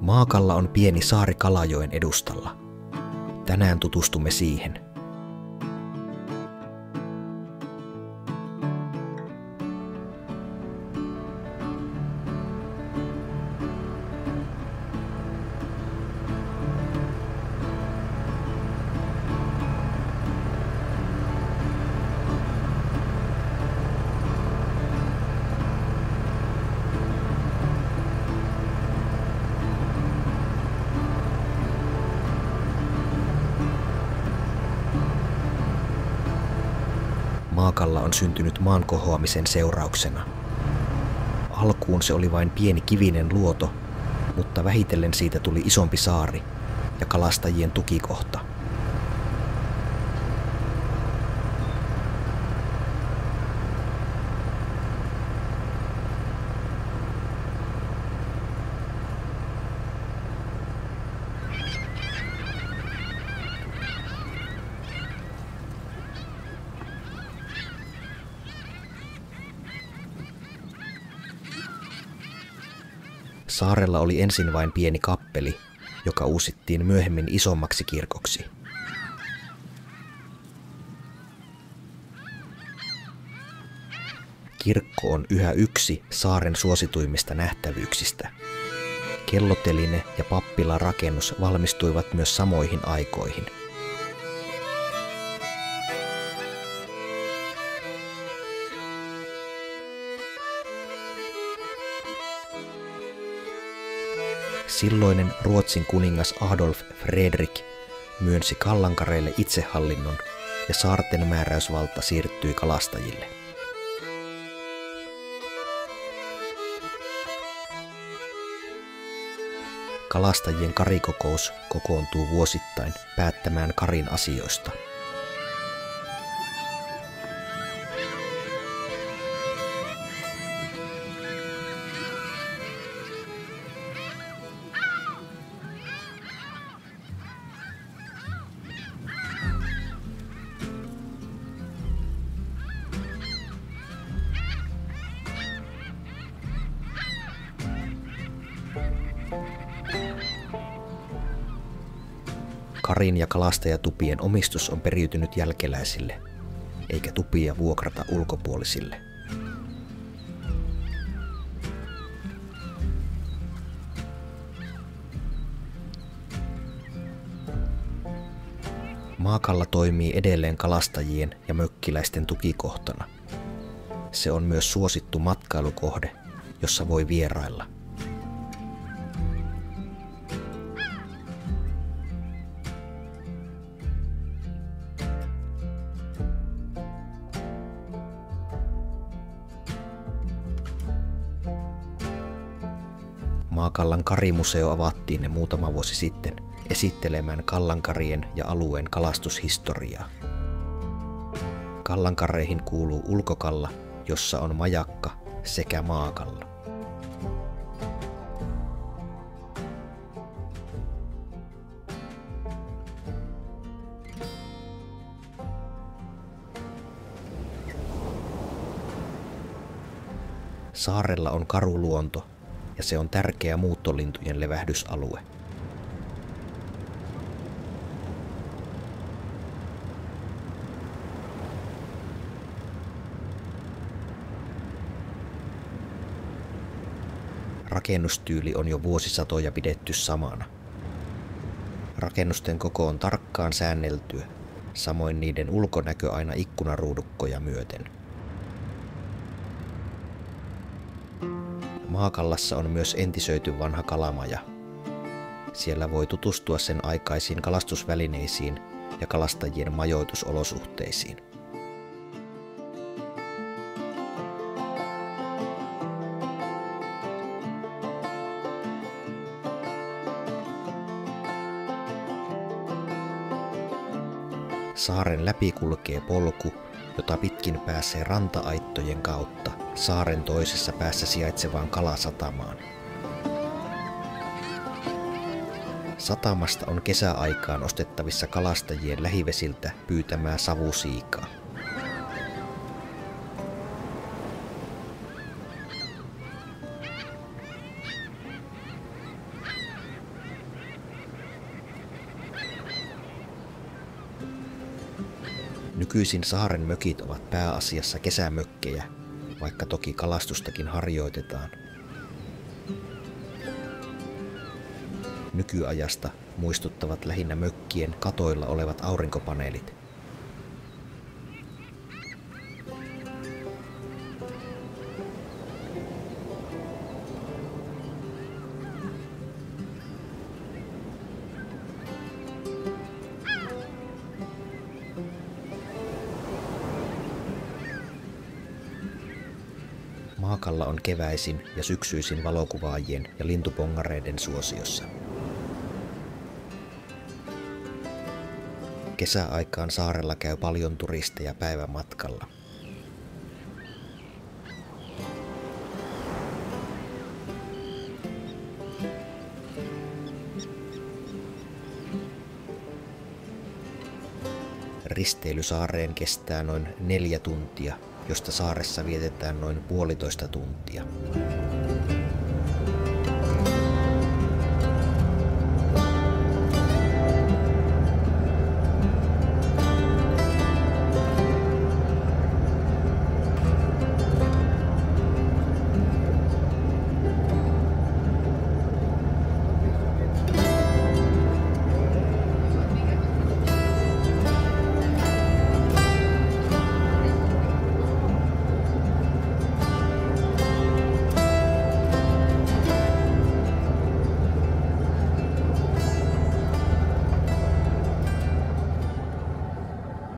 Maakalla on pieni saari Kalajoen edustalla. Tänään tutustumme siihen. Maakalla on syntynyt maan kohoamisen seurauksena. Alkuun se oli vain pieni kivinen luoto, mutta vähitellen siitä tuli isompi saari ja kalastajien tukikohta. Saarella oli ensin vain pieni kappeli, joka uusittiin myöhemmin isommaksi kirkoksi. Kirkko on yhä yksi saaren suosituimmista nähtävyyksistä. Kelloteline ja pappilan rakennus valmistuivat myös samoihin aikoihin. Silloinen Ruotsin kuningas Adolf Fredrik myönsi kallankareille itsehallinnon ja saarten määräysvalta siirtyi kalastajille. Kalastajien karikokous kokoontuu vuosittain päättämään karin asioista. Karin ja kalastajatupien omistus on periytynyt jälkeläisille, eikä tupia vuokrata ulkopuolisille. Maakalla toimii edelleen kalastajien ja mökkiläisten tukikohtana. Se on myös suosittu matkailukohde, jossa voi vierailla. Maakallan karimuseo avattiin muutama vuosi sitten esittelemään kallankarien ja alueen kalastushistoriaa. Kallankareihin kuuluu ulkokalla, jossa on majakka, sekä maakalla. Saarella on karuluonto ja se on tärkeä muuttolintujen levähdysalue. Rakennustyyli on jo vuosisatoja pidetty samana. Rakennusten koko on tarkkaan säänneltyä, samoin niiden ulkonäkö aina ikkunaruudukkoja myöten. Maakallassa on myös entisöity vanha kalamaja. Siellä voi tutustua sen aikaisiin kalastusvälineisiin ja kalastajien majoitusolosuhteisiin. Saaren läpi kulkee polku, jota pitkin pääsee ranta-aittojen kautta saaren toisessa päässä sijaitsevaan kalasatamaan. Satamasta on kesäaikaan ostettavissa kalastajien lähivesiltä pyytämää savusiikaa. Nykyisin saaren mökit ovat pääasiassa kesämökkejä, vaikka toki kalastustakin harjoitetaan. Nykyajasta muistuttavat lähinnä mökkien katoilla olevat aurinkopaneelit. Maakalla on keväisin ja syksyisin valokuvaajien ja lintupongareiden suosiossa. Kesäaikaan saarella käy paljon turisteja päivämatkalla. Risteily saareen kestää noin 4 tuntia, josta saaressa vietetään noin 1,5 tuntia.